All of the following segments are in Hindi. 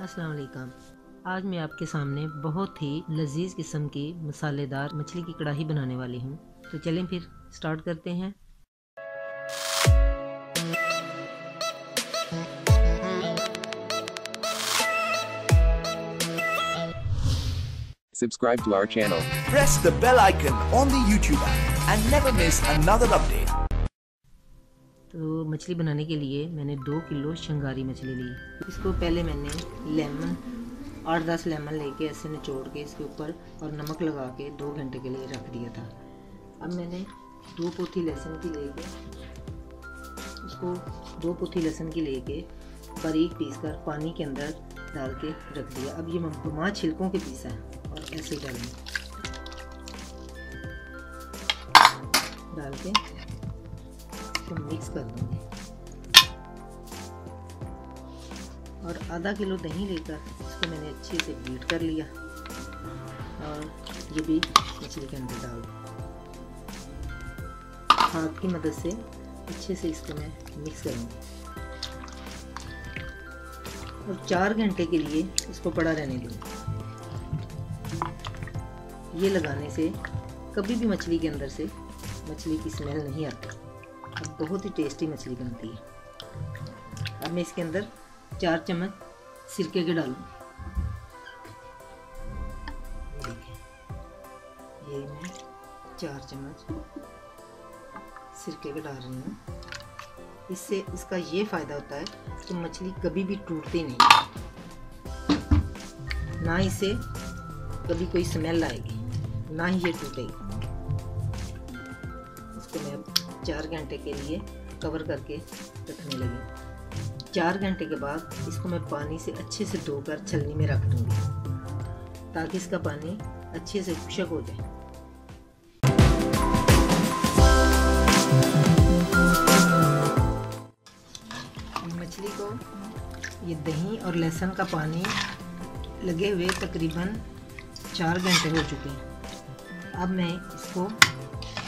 अस्सलाम वालेकुम। आज मैं आपके सामने बहुत ही लजीज किस्म की मसालेदार मछली की कढ़ाई बनाने वाली हूँ। तो चलें फिर स्टार्ट करते हैं। Subscribe to our channel. Press the bell icon on the YouTube app and never miss another update. तो मछली बनाने के लिए मैंने 2 किलो शंगारी मछली ली। इसको पहले मैंने लेमन 8-10 लेमन लेके ऐसे निचोड़ के इसके ऊपर और नमक लगा के 2 घंटे के लिए रख दिया था। अब मैंने 2 पोथी लहसुन की लेके उसको 2 पोथी लहसुन की लेके बारीक पीस कर पानी के अंदर डाल के रख दिया। अब ये मम्मा छिलकों के पीस है और ऐसे ही डालेंगे, डाल के इसको मिक्स कर दूंगी और आधा किलो दही लेकर इसको मैंने अच्छे से बीट कर लिया और ये भी मछली के अंदर डाल दूँ। हाथ की मदद से अच्छे से इसको मैं मिक्स करूँगी और 4 घंटे के लिए इसको पड़ा रहने दूँगी। ये लगाने से कभी भी मछली के अंदर से मछली की स्मेल नहीं आती। अब बहुत ही टेस्टी मछली बनती है। अब मैं इसके अंदर 4 चम्मच सिरके के डालूंगी। ये मैं 4 चम्मच सिरके के डाल रही हूँ। इससे इसका ये फ़ायदा होता है कि मछली कभी भी टूटती नहीं, ना इसे कभी कोई स्मेल आएगी, ना ही ये टूटेगी। इसको मैं अब 4 घंटे के लिए कवर करके रखने लगी। 4 घंटे के बाद इसको मैं पानी से अच्छे से धोकर छलनी में रख दूंगी ताकि इसका पानी अच्छे से खुश्क हो जाए। मछली को ये दही और लहसुन का पानी लगे हुए तकरीबन 4 घंटे हो चुके हैं। अब मैं इसको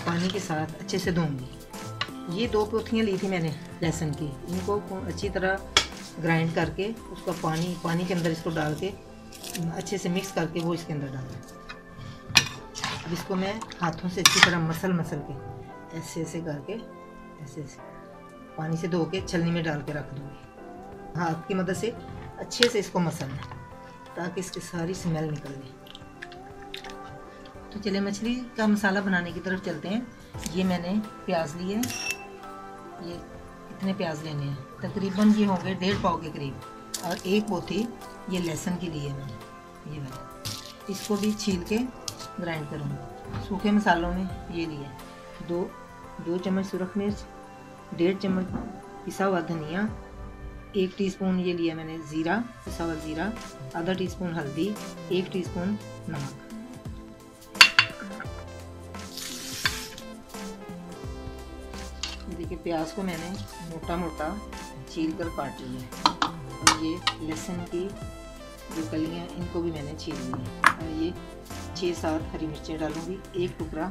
पानी के साथ अच्छे से धोऊंगी। ये 2 पोथियाँ ली थी मैंने लहसुन की, इनको अच्छी तरह ग्राइंड करके उसका पानी के अंदर इसको डाल के अच्छे से मिक्स करके वो इसके अंदर डालूँ। अब इसको मैं हाथों से अच्छी तरह मसल के ऐसे करके ऐसे पानी से धो के छलनी में डाल के रख दूँगी। हाथ की मदद से अच्छे से इसको मसलना ताकि इसकी सारी स्मेल निकल जाए। तो चलिए मछली का मसाला बनाने की तरफ चलते हैं। ये मैंने प्याज लिए, ये इतने प्याज लेने हैं, तकरीबन ये होंगे 1.5 पाव के करीब, और 1 पोथी ये लहसुन की ली है मैंने। ये मैंने इसको भी छील के ग्राइंड करूँगी। सूखे मसालों में ये लिए 2 चम्मच सुरख मिर्च, 1.5 चम्मच पिसा हुआ धनिया, 1 टीस्पून ये लिया मैंने ज़ीरा, पिसा हुआ ज़ीरा, आधा टीस्पून हल्दी, 1 टीस्पून नमक। देखिए प्याज को मैंने मोटा मोटा छील कर काट लिया है और ये लहसुन की जो कलियाँ इनको भी मैंने छील ली है और ये 6-7 हरी मिर्चें डालूंगी। 1 टुकड़ा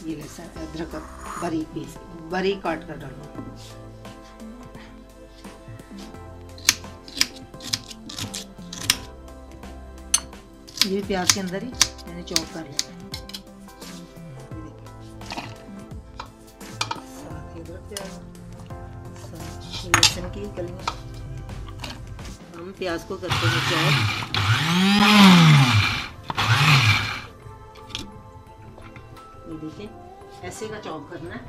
ये लहसुन अदरक का बारीक काट कर डालूंगी। ये प्याज के अंदर ही मैंने चॉप कर लिया है। लहसुन की कलियां हम प्याज को करते हैं चॉप। ये देखिए ऐसे का चॉप करना है,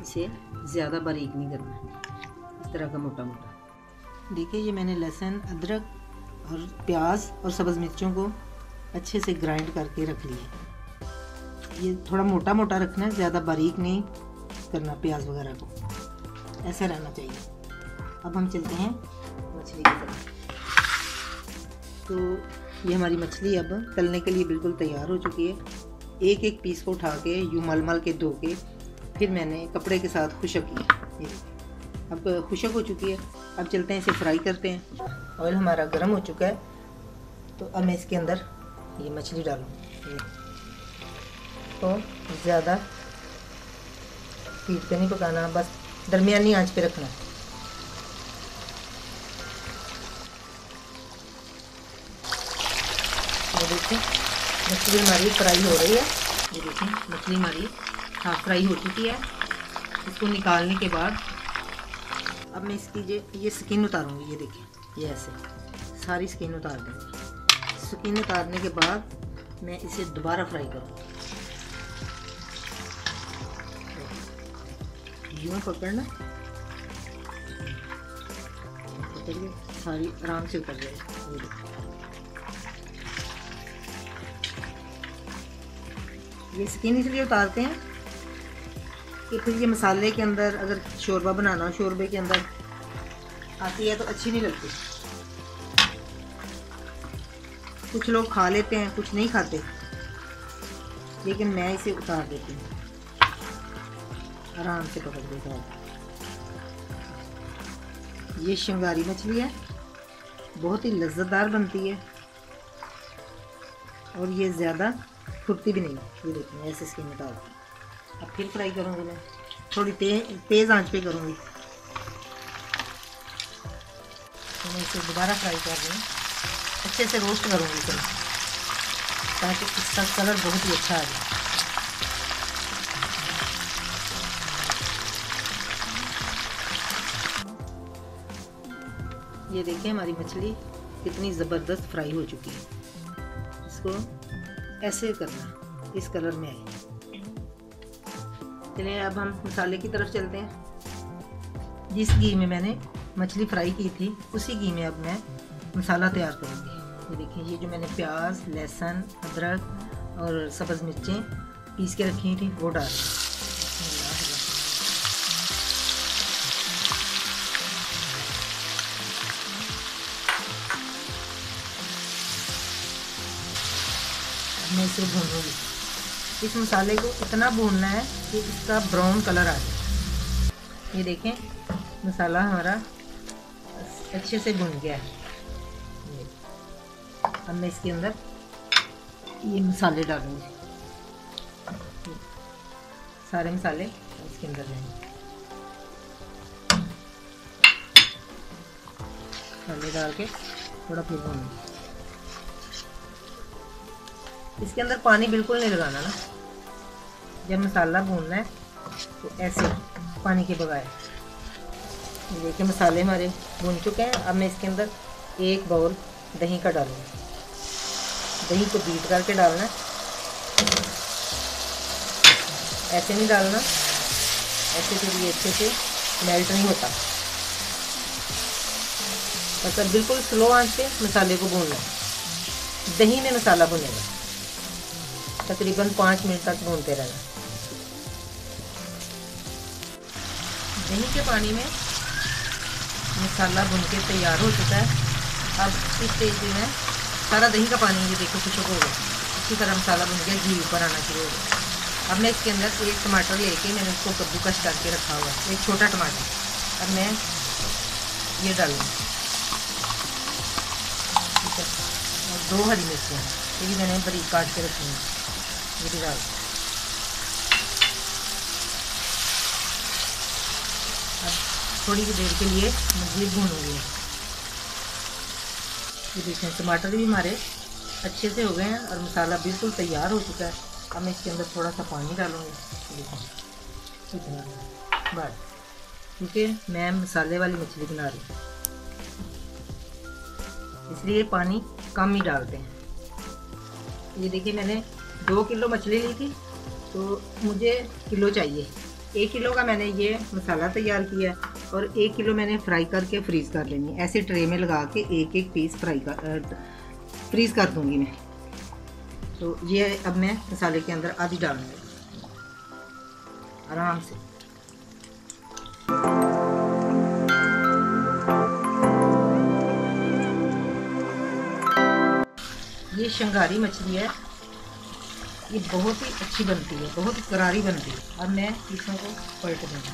इसे ज़्यादा बारीक नहीं करना है, इस तरह का मोटा मोटा। देखिए ये मैंने लहसुन, अदरक और प्याज और सब्ज़ मिर्चों को अच्छे से ग्राइंड करके रख लिया। ये थोड़ा मोटा मोटा रखना है, ज़्यादा बारीक नहीं करना। प्याज वगैरह को ऐसा रहना चाहिए। अब हम चलते हैं मछली की तरफ। तो ये हमारी मछली अब तलने के लिए बिल्कुल तैयार हो चुकी है। एक पीस को उठा के यूँ मल के धो के फिर मैंने कपड़े के साथ खुशक किया। ये अब खुशक हो चुकी है। अब चलते हैं इसे फ्राई करते हैं। ऑयल हमारा गर्म हो चुका है, तो अब मैं इसके अंदर ये मछली डालूँ। तो ज़्यादा हीट पे नहीं पकाना, बस दरमियानी आंच पे रखना। ये देखिए मछली हमारी फ्राई हो रही है। ये देखिए मछली हमारी हाफ फ्राई हो चुकी है। इसको निकालने के बाद अब मैं इसकी ये स्किन उतारूंगी। ये देखिए ये ऐसे सारी स्किन उतार दूँगी। स्किन उतारने के बाद मैं इसे दोबारा फ्राई करूँगी। यूँ पकड़ना, पकड़ के सारी आराम से उतर जाएगी। ये देखिए ये स्किन इसलिए उतारते हैं कि फिर ये मसाले के अंदर अगर शोरबा बनाना हो, शोरबे के अंदर आती है तो अच्छी नहीं लगती। कुछ लोग खा लेते हैं, कुछ नहीं खाते, लेकिन मैं इसे उतार देती हूँ। आराम से पकड़ देता हूँ। ये शिंगारी मछली है, बहुत ही लज्जतदार बनती है और ये ज़्यादा फुटती भी नहीं। ये देखिए ऐसे स्किन उतार। अब फिर फ्राई करूँगी मैं, थोड़ी तेज़ आंच पे करूँगी। तो मैं इसे दोबारा फ्राई कर रही हूँ, अच्छे से रोस्ट करूँगी इसे, ताकि इसका कलर बहुत ही अच्छा आ जाए। ये देखिए हमारी मछली कितनी ज़बरदस्त फ्राई हो चुकी है। इसको ऐसे करना, इस कलर में आए। चलिए अब हम मसाले की तरफ चलते हैं। जिस घी में मैंने मछली फ्राई की थी उसी घी में अब मैं मसाला तैयार करूँगी। ये देखिए ये जो मैंने प्याज, लहसुन, अदरक और सब्ज़ मिर्चें पीस के रखी थी वो डाल। मैं इसे भूनूंगी। इस मसाले को इतना भूनना है कि इसका ब्राउन कलर आ जाए। ये देखें मसाला हमारा अच्छे से भुन गया है। अब मैं इसके अंदर ये मसाले डालूंगी, सारे मसाले इसके अंदर जाएंगे। मसाले डाल के थोड़ा फिर भूनूंगी। इसके अंदर पानी बिल्कुल नहीं लगाना ना, जब मसाला भूनना है तो ऐसे पानी के बगैर। ये देखिए मसाले हमारे भून चुके हैं। अब मैं इसके अंदर 1 बाउल दही का डालूंगी। दही को बीट करके डालना है, ऐसे नहीं डालना, ऐसे फिर ये अच्छे से मेल्ट नहीं होता। मतलब बिल्कुल स्लो आंच पे मसाले को भूनना है। दही में मसाला भुनेगा, तकरीबन 5 मिनट तक भूनते रहना। दही के पानी में मसाला भुन के तैयार हो चुका है। अब इस स्टेज में सारा दही का पानी ये देखो खुशक हो गया, इसी तरह मसाला भुन गया, घी ऊपर आना शुरू हो गया। अब मैं इसके अंदर 1 टमाटर लेके मैंने उसको कद्दूकस करके रखा हुआ है, 1 छोटा टमाटर। अब मैं ये डालूँगी, ठीक है, और 2 हरी मिर्चियाँ ये भी मैंने बारीक काट के रखी हैं, ये भी डाल। अब थोड़ी देर के लिए मज़ीद भूनूंगी। ये देखें टमाटर भी हमारे अच्छे से हो गए हैं और मसाला बिल्कुल तैयार हो चुका है। अब मैं इसके अंदर थोड़ा सा पानी डालूंगी, देखें इतना बस, क्योंकि मैं मसाले वाली मछली बना रही हूँ, इसलिए पानी कम ही डालते हैं। ये देखिए मैंने 2 किलो मछली ली थी, तो मुझे किलो चाहिए। 1 किलो का मैंने ये मसाला तैयार किया और 1 किलो मैंने फ्राई करके फ्रीज़ कर लेनी। ऐसे ट्रे में लगा के 1-1 पीस फ्रीज़ कर दूँगी मैं। तो ये अब मैं मसाले के अंदर आधी डालूँगी आराम से। ये शिंगारी मछली है, ये बहुत ही अच्छी बनती है, बहुत ही करारी बनती है। अब मैं इसको पलट दूँगी।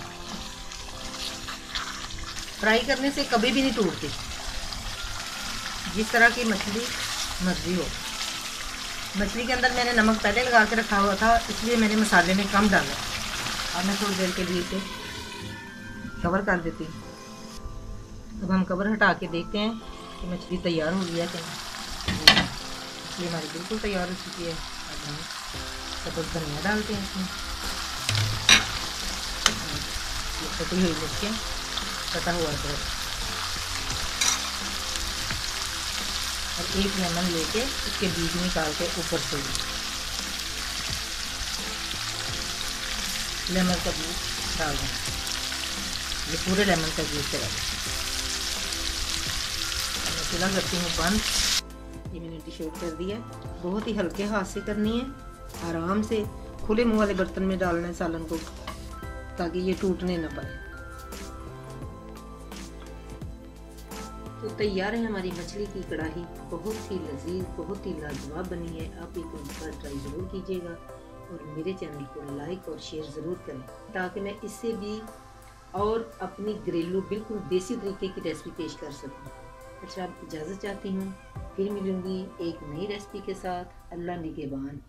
फ्राई करने से कभी भी नहीं टूटती, जिस तरह की मछली मर्जी हो। मछली के अंदर मैंने नमक पहले लगा के रखा हुआ था, इसलिए मैंने मसाले में कम डाला। अब मैं थोड़ी देर के लिए इसे कवर कर देती हूँ। अब हम कवर हटा के देखते हैं कि मछली तैयार हो गई है कि नहीं। मछली हमारी बिल्कुल तैयार हो चुकी है। अब हम सब्ज़ धनिया डालते हैं इसमें, ये कटी हुई मिर्चें, कटा हुआ अदरक और एक लेमन लेके उसके बीज निकाल के ऊपर से लेमन का जूस डाल दें। ये पूरे लेमन का जूस डाल दें। मैं चूल्हा करती हूँ बंद। ये मैंने डिश आउट कर दिया। बहुत ही हल्के हाथ से करनी है, आराम से खुले मुंह वाले बर्तन में डालना है सालन को, ताकि ये टूटने न पाए। तो तैयार है हमारी मछली की कढ़ाई। बहुत ही लजीज, बहुत ही लाजवाब बनी है। आप एक बार ट्राई ज़रूर कीजिएगा और मेरे चैनल को लाइक और शेयर ज़रूर करें, ताकि मैं इससे भी और अपनी घरेलू बिल्कुल देसी तरीके की रेसिपी पेश कर सकूं। अच्छा, अब इजाज़त चाहती हूँ, फिर मिलूँगी एक नई रेसिपी के साथ। अल्लाह निगहबान।